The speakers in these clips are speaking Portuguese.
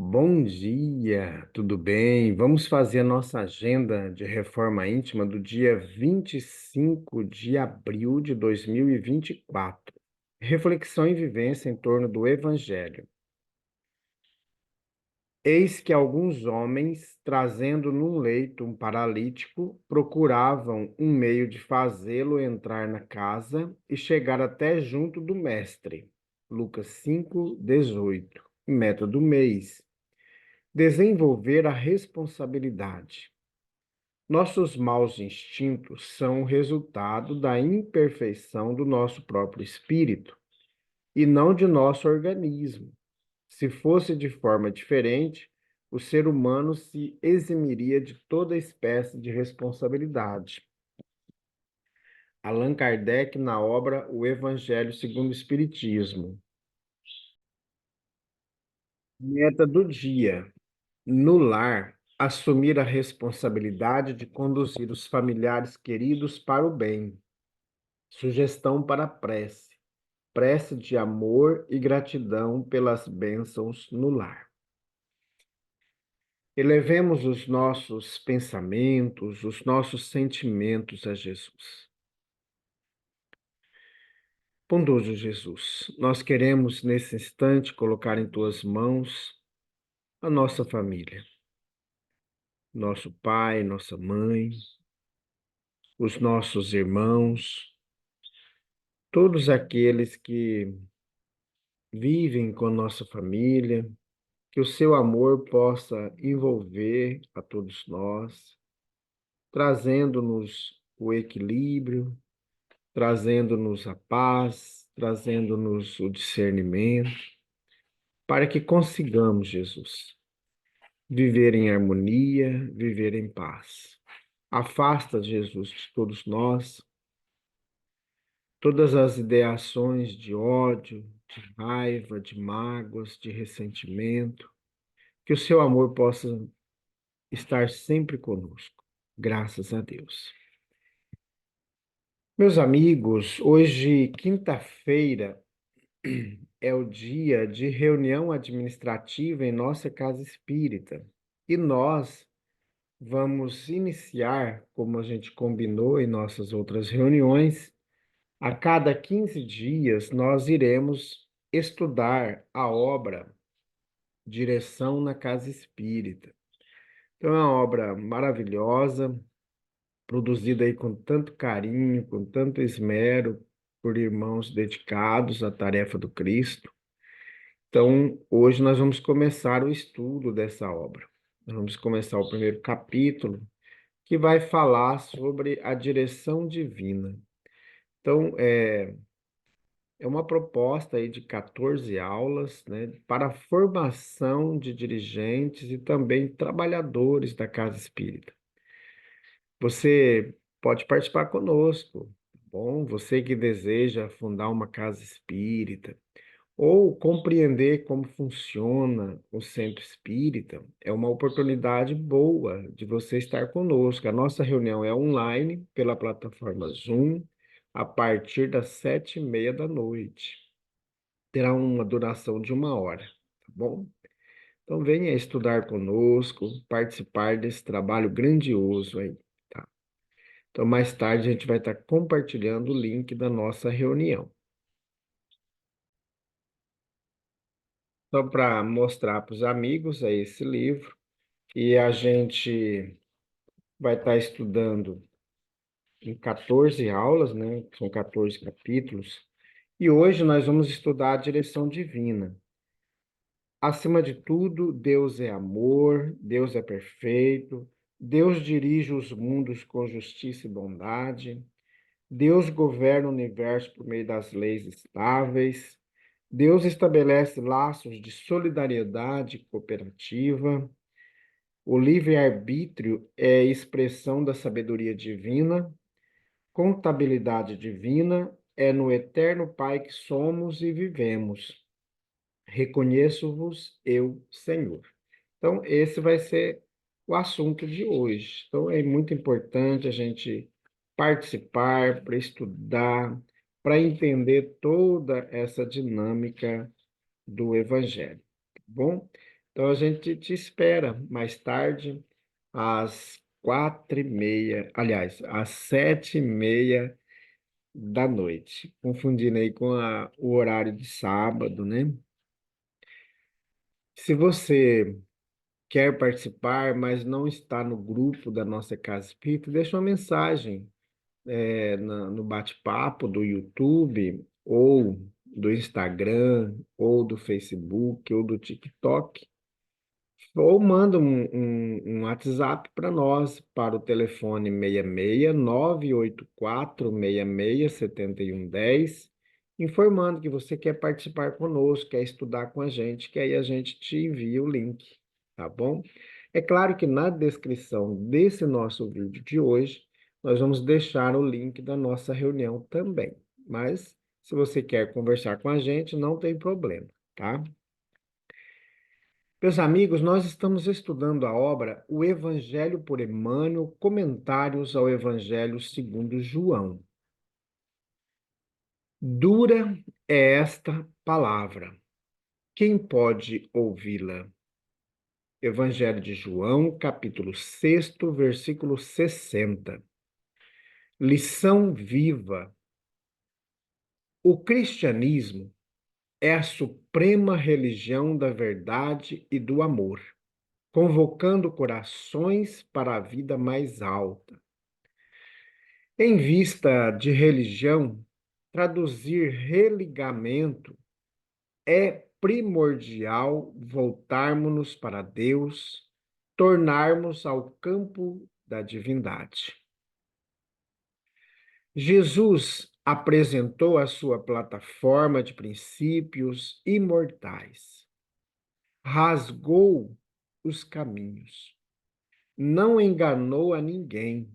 Bom dia, tudo bem? Vamos fazer a nossa agenda de reforma íntima do dia 25 de abril de 2024. Reflexão e vivência em torno do Evangelho. Eis que alguns homens, trazendo num leito um paralítico, procuravam um meio de fazê-lo entrar na casa e chegar até junto do Mestre. Lucas 5:18. Meta do mês: desenvolver a responsabilidade. Nossos maus instintos são o resultado da imperfeição do nosso próprio espírito e não de nosso organismo. Se fosse de forma diferente, o ser humano se eximiria de toda espécie de responsabilidade. Allan Kardec, na obra O Evangelho segundo o Espiritismo. Meta do dia: no lar, assumir a responsabilidade de conduzir os familiares queridos para o bem. Sugestão para a prece: prece de amor e gratidão pelas bênçãos no lar. Elevemos os nossos pensamentos, os nossos sentimentos a Jesus. Bondoso Jesus, nós queremos nesse instante colocar em tuas mãos a nossa família, nosso pai, nossa mãe, os nossos irmãos, todos aqueles que vivem com nossa família, que o seu amor possa envolver a todos nós, trazendo-nos o equilíbrio, trazendo-nos a paz, trazendo-nos o discernimento, para que consigamos, Jesus, viver em harmonia, viver em paz. Afasta, Jesus, de todos nós todas as ideações de ódio, de raiva, de mágoas, de ressentimento, que o seu amor possa estar sempre conosco. Graças a Deus. Meus amigos, hoje, quinta-feira, é o dia de reunião administrativa em nossa casa espírita. E nós vamos iniciar, como a gente combinou em nossas outras reuniões, a cada 15 dias nós iremos estudar a obra Direção na Casa Espírita. Então, é uma obra maravilhosa, produzida aí com tanto carinho, com tanto esmero, por irmãos dedicados à tarefa do Cristo. Então, hoje nós vamos começar o estudo dessa obra. Nós vamos começar o primeiro capítulo, que vai falar sobre a direção divina. Então, é uma proposta aí de 14 aulas, né, para a formação de dirigentes e também trabalhadores da Casa Espírita. Você pode participar conosco, tá bom? Você que deseja fundar uma casa espírita ou compreender como funciona o centro espírita, é uma oportunidade boa de você estar conosco. A nossa reunião é online pela plataforma Zoom, a partir das 7:30 da noite. Terá uma duração de 1 hora, tá bom? Então venha estudar conosco, participar desse trabalho grandioso aí, tá? Então mais tarde a gente vai estar compartilhando o link da nossa reunião. Só para mostrar para os amigos é esse livro e a gente vai estar estudando em 14 aulas, né? São 14 capítulos. E hoje nós vamos estudar a direção divina. Acima de tudo, Deus é amor, Deus é perfeito, Deus dirige os mundos com justiça e bondade, Deus governa o universo por meio das leis estáveis, Deus estabelece laços de solidariedade cooperativa, o livre-arbítrio é expressão da sabedoria divina, contabilidade divina é no eterno Pai que somos e vivemos. Reconheço-vos, eu, Senhor. Então, esse vai ser o assunto de hoje. Então, é muito importante a gente participar, para estudar, para entender toda essa dinâmica do Evangelho, tá bom? Então a gente te espera mais tarde, às 4h30, aliás, às 7h30 da noite, confundindo aí com o horário de sábado, né? Se você quer participar, mas não está no grupo da nossa Casa Espírita, deixa uma mensagem no bate-papo do YouTube, ou do Instagram, ou do Facebook, ou do TikTok, ou manda um WhatsApp para nós, para o telefone 66 984 66 7110, informando que você quer participar conosco, quer estudar com a gente, que aí a gente te envia o link, tá bom? É claro que na descrição desse nosso vídeo de hoje, nós vamos deixar o link da nossa reunião também. Mas, se você quer conversar com a gente, não tem problema, tá? Meus amigos, nós estamos estudando a obra O Evangelho por Emmanuel, Comentários ao Evangelho segundo João. Dura é esta palavra. Quem pode ouvi-la? Evangelho de João, capítulo 6, versículo 60. Lição viva. O cristianismo é a suprema religião da verdade e do amor, convocando corações para a vida mais alta. Em vista de religião, traduzir religamento é primordial voltarmos-nos para Deus, tornarmos ao campo da divindade. Jesus apresentou a sua plataforma de princípios imortais, rasgou os caminhos, não enganou a ninguém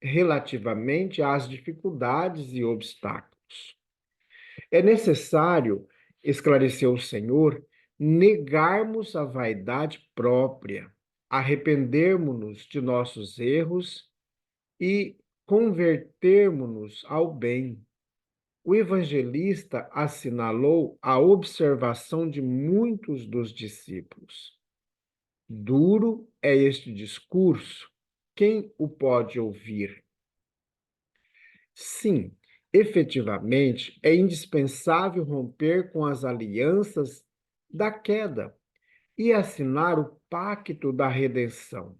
relativamente às dificuldades e obstáculos. É necessário, esclareceu o Senhor, negarmos a vaidade própria, arrependermos-nos de nossos erros e convertermos-nos ao bem. O evangelista assinalou a observação de muitos dos discípulos. Duro é este discurso. Quem o pode ouvir? Sim, efetivamente, é indispensável romper com as alianças da queda e assinar o pacto da redenção.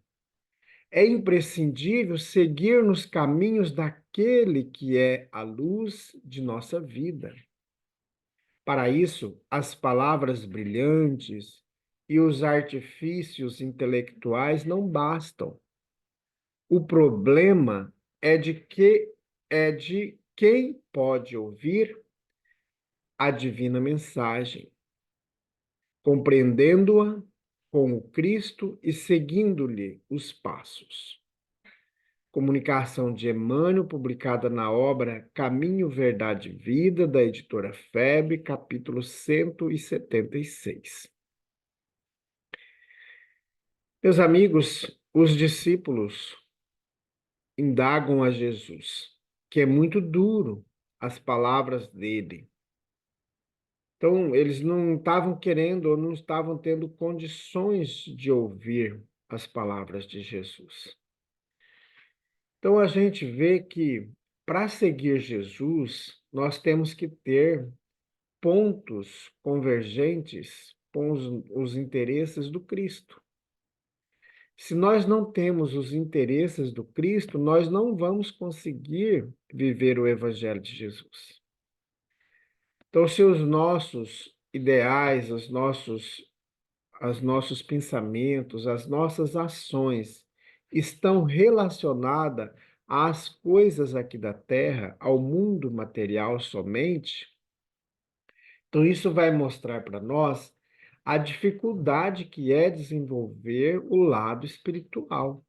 É imprescindível seguir nos caminhos daquele que é a luz de nossa vida. Para isso, as palavras brilhantes e os artifícios intelectuais não bastam. O problema é de quem pode ouvir a divina mensagem, compreendendo-a com o Cristo e seguindo-lhe os passos. Comunicação de Emmanuel, publicada na obra Caminho, Verdade e Vida, da editora FEB, capítulo 176. Meus amigos, os discípulos indagam a Jesus, que é muito duro as palavras dele. Então, eles não estavam querendo ou não estavam tendo condições de ouvir as palavras de Jesus. Então, a gente vê que para seguir Jesus, nós temos que ter pontos convergentes com os interesses do Cristo. Se nós não temos os interesses do Cristo, nós não vamos conseguir viver o Evangelho de Jesus. Então, se os nossos ideais, os nossos pensamentos, as nossas ações estão relacionadas às coisas aqui da Terra, ao mundo material somente, então isso vai mostrar para nós a dificuldade que é desenvolver o lado espiritual,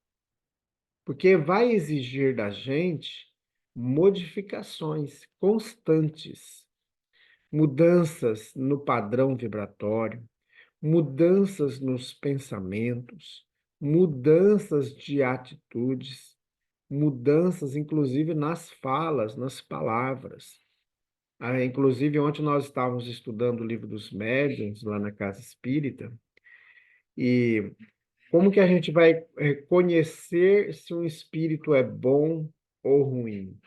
porque vai exigir da gente modificações constantes, mudanças no padrão vibratório, mudanças nos pensamentos, mudanças de atitudes, mudanças, inclusive, nas falas, nas palavras. Inclusive, ontem nós estávamos estudando o livro dos médiuns, lá na Casa Espírita, E como que a gente vai conhecer se um espírito é bom ou ruim?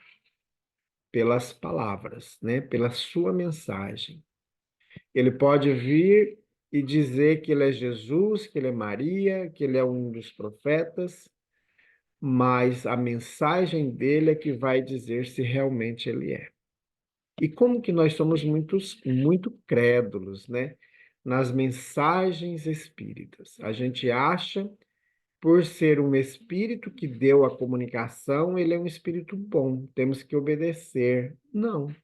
Pelas palavras, né? Pela sua mensagem. Ele pode vir e dizer que ele é Jesus, que ele é Maria, que ele é um dos profetas, mas a mensagem dele é que vai dizer se realmente ele é. E como que nós somos muito crédulos, né? Nas mensagens espíritas. A gente acha, por ser um espírito que deu a comunicação, ele é um espírito bom, temos que obedecer. Não.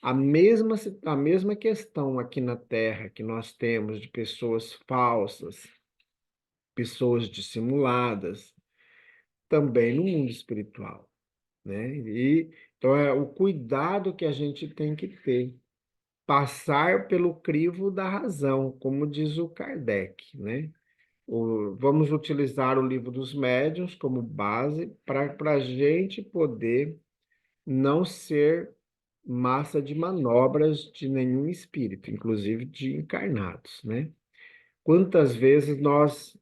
A mesma questão aqui na Terra que nós temos de pessoas falsas, pessoas dissimuladas, também no mundo espiritual, né? Então é o cuidado que a gente tem que ter, passar pelo crivo da razão, como diz o Kardec, né? Vamos utilizar o Livro dos Médiuns como base para a gente poder não ser massa de manobras de nenhum espírito, inclusive de encarnados, né? Quantas vezes nós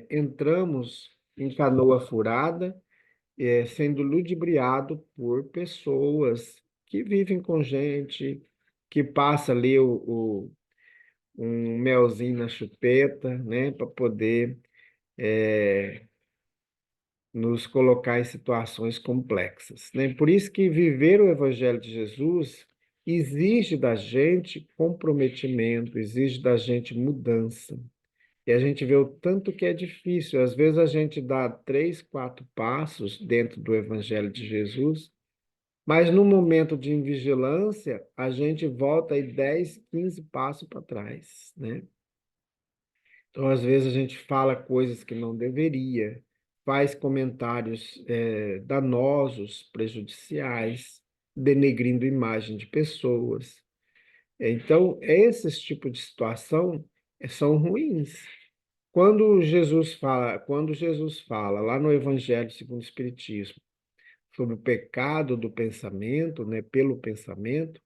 entramos em canoa furada, sendo ludibriado por pessoas que vivem com gente, que passa ali um melzinho na chupeta, né, para poder nos colocar em situações complexas, né? Por isso que viver o Evangelho de Jesus exige da gente comprometimento, exige da gente mudança. E a gente vê o tanto que é difícil. Às vezes a gente dá 3, 4 passos dentro do Evangelho de Jesus, mas no momento de invigilância, a gente volta aí 10, 15 passos para trás, né? Então, às vezes, a gente fala coisas que não deveria, faz comentários danosos, prejudiciais, denegrindo a imagem de pessoas. Então, esses tipos de situação são ruins. Quando Jesus fala lá no Evangelho segundo o Espiritismo sobre o pecado do pensamento, né, pelo pensamento,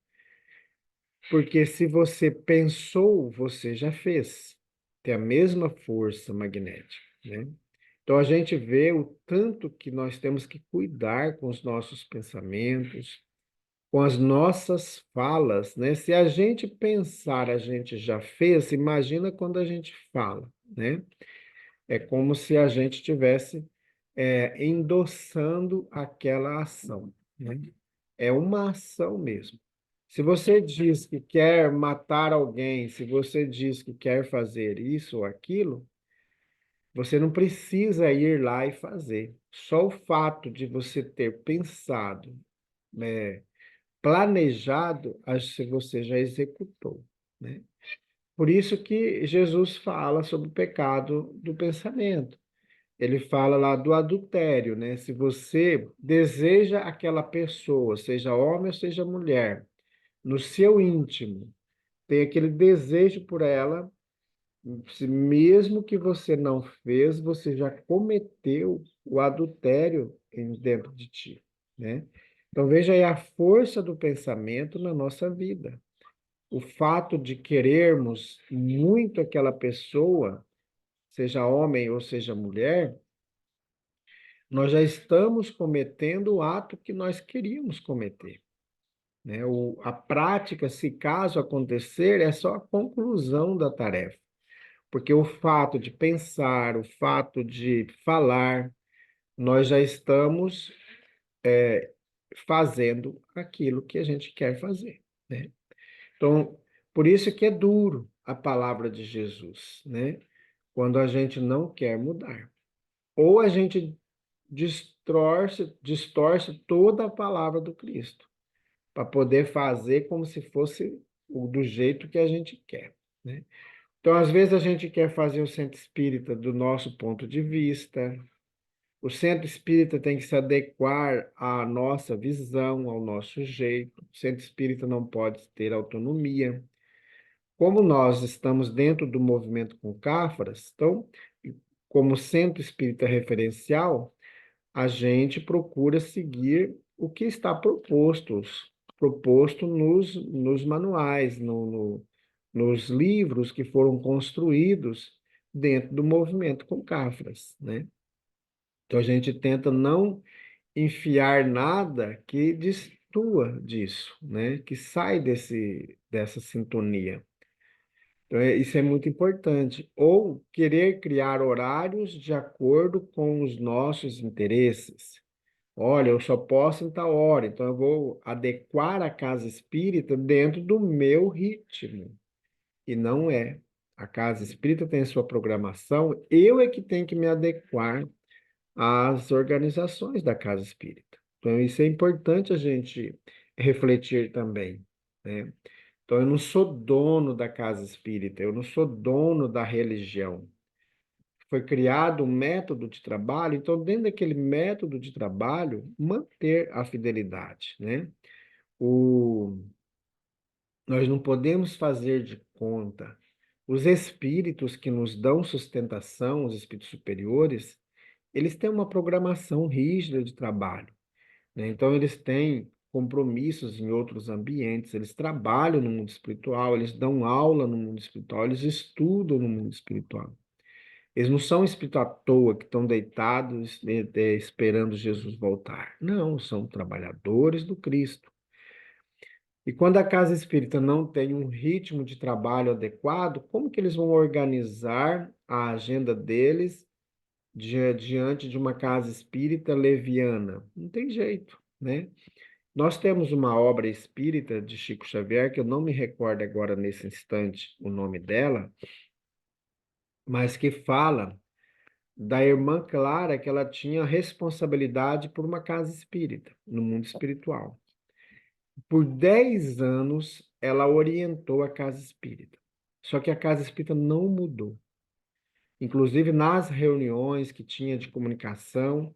porque se você pensou, você já fez. Tem a mesma força magnética, né? Então a gente vê o tanto que nós temos que cuidar com os nossos pensamentos, com as nossas falas, né? Se a gente pensar, a gente já fez, imagina quando a gente fala, né? É como se a gente estivesse endossando aquela ação, né? É uma ação mesmo. Se você diz que quer matar alguém, se você diz que quer fazer isso ou aquilo, você não precisa ir lá e fazer. Só o fato de você ter pensado, né, planejado, acho que você já executou, né? Por isso que Jesus fala sobre o pecado do pensamento. Ele fala lá do adultério, né? Se você deseja aquela pessoa, seja homem ou seja mulher, no seu íntimo, tem aquele desejo por ela, se mesmo que você não fez, você já cometeu o adultério dentro de ti, né? Então veja aí a força do pensamento na nossa vida. O fato de querermos muito aquela pessoa, seja homem ou seja mulher, nós já estamos cometendo o ato que nós queríamos cometer, né? A prática, se caso acontecer, é só a conclusão da tarefa. Porque o fato de pensar, o fato de falar, nós já estamos fazendo aquilo que a gente quer fazer, né? Então, por isso que é duro a palavra de Jesus, né? Quando a gente não quer mudar. Ou a gente distorce toda a palavra do Cristo, para poder fazer como se fosse do jeito que a gente quer, né? Então, às vezes, a gente quer fazer o centro espírita do nosso ponto de vista. O centro espírita tem que se adequar à nossa visão, ao nosso jeito. O centro espírita não pode ter autonomia. Como nós estamos dentro do movimento com Cáfaras, então, como centro espírita referencial, a gente procura seguir o que está proposto nos manuais, nos livros que foram construídos dentro do movimento Concafras, né? Então a gente tenta não enfiar nada que destoa disso, né? Que sai dessa sintonia. Então, isso é muito importante. Ou querer criar horários de acordo com os nossos interesses. Olha, eu só posso em tal hora, então eu vou adequar a casa espírita dentro do meu ritmo. E não é. A casa espírita tem a sua programação, eu é que tenho que me adequar às organizações da casa espírita. Então, isso é importante a gente refletir também, né? Então, eu não sou dono da casa espírita, eu não sou dono da religião. Foi criado um método de trabalho, então, dentro daquele método de trabalho, manter a fidelidade, né? O, nós não podemos fazer de conta. Os espíritos que nos dão sustentação, os espíritos superiores, eles têm uma programação rígida de trabalho, né? Então, eles têm compromissos em outros ambientes, eles trabalham no mundo espiritual, eles dão aula no mundo espiritual, eles estudam no mundo espiritual. Eles não são espíritos à toa que estão deitados esperando Jesus voltar. Não, são trabalhadores do Cristo. E quando a casa espírita não tem um ritmo de trabalho adequado, como que eles vão organizar a agenda deles diante de uma casa espírita leviana? Não tem jeito, né? Nós temos uma obra espírita de Chico Xavier, que eu não me recordo agora nesse instante o nome dela, mas que fala da irmã Clara que ela tinha responsabilidade por uma casa espírita, no mundo espiritual. Por 10 anos, ela orientou a casa espírita. Só que a casa espírita não mudou. Inclusive, nas reuniões que tinha de comunicação,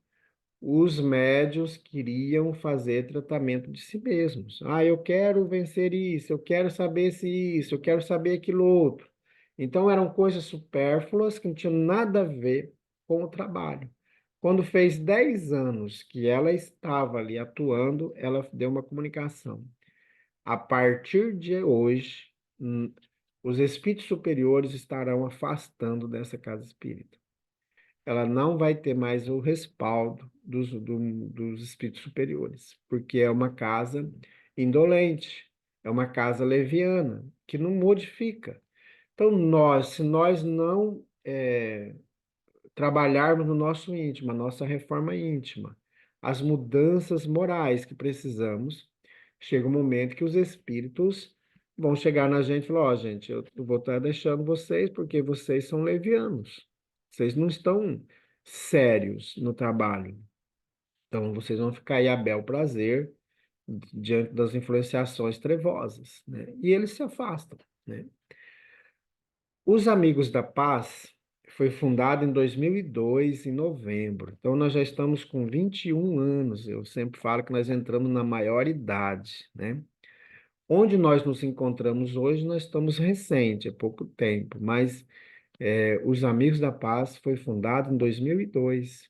os médios queriam fazer tratamento de si mesmos. Ah, eu quero vencer isso, eu quero saber se isso, eu quero saber aquilo outro. Então eram coisas supérfluas que não tinham nada a ver com o trabalho. Quando fez 10 anos que ela estava ali atuando, ela deu uma comunicação. A partir de hoje, os espíritos superiores estarão afastando dessa casa espírita. Ela não vai ter mais o respaldo dos espíritos superiores, porque é uma casa indolente, é uma casa leviana, que não modifica. Então, se nós não trabalharmos no nosso íntimo, a nossa reforma íntima, as mudanças morais que precisamos, chega um momento que os espíritos vão chegar na gente e falar, ó, gente, eu vou estar deixando vocês porque vocês são levianos. Vocês não estão sérios no trabalho. Então, vocês vão ficar aí a bel prazer diante das influenciações trevosas, né? E eles se afastam, né? Os Amigos da Paz foi fundado em 2002, em novembro. Então, nós já estamos com 21 anos. Eu sempre falo que nós entramos na maior idade, né? Onde nós nos encontramos hoje, nós estamos recente, é pouco tempo, mas os Amigos da Paz foi fundado em 2002.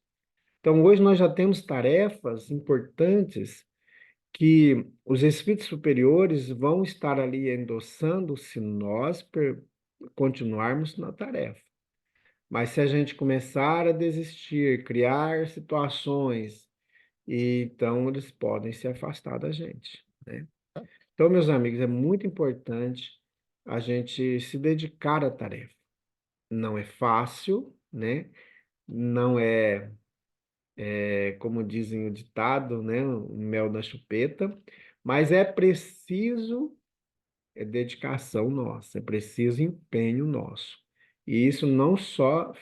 Então, hoje nós já temos tarefas importantes que os espíritos superiores vão estar ali endossando se nós continuarmos na tarefa. Mas se a gente começar a desistir, criar situações, então eles podem se afastar da gente, né? Então, meus amigos, é muito importante a gente se dedicar à tarefa. Não é fácil, né? Não como dizem o ditado, né? O mel da chupeta, mas é preciso dedicação nossa, é preciso empenho nosso. E isso não só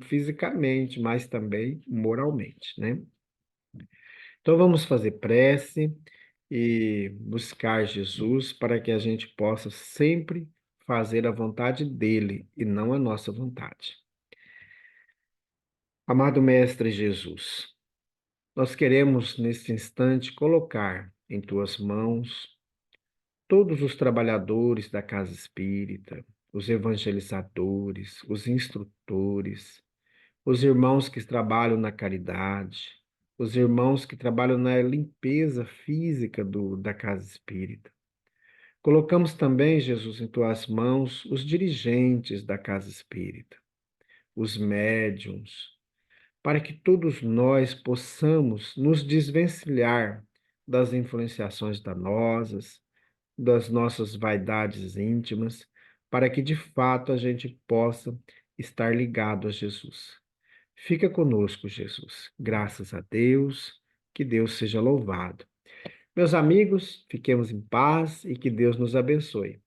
fisicamente, mas também moralmente, né? Então vamos fazer prece e buscar Jesus para que a gente possa sempre fazer a vontade dele e não a nossa vontade. Amado Mestre Jesus, nós queremos neste instante colocar em tuas mãos todos os trabalhadores da casa espírita, os evangelizadores, os instrutores, os irmãos que trabalham na caridade, os irmãos que trabalham na limpeza física da casa espírita. Colocamos também, Jesus, em tuas mãos os dirigentes da casa espírita, os médiuns, para que todos nós possamos nos desvencilhar das influenciações danosas, das nossas vaidades íntimas, para que de fato a gente possa estar ligado a Jesus. Fica conosco, Jesus. Graças a Deus, que Deus seja louvado. Meus amigos, fiquemos em paz e que Deus nos abençoe.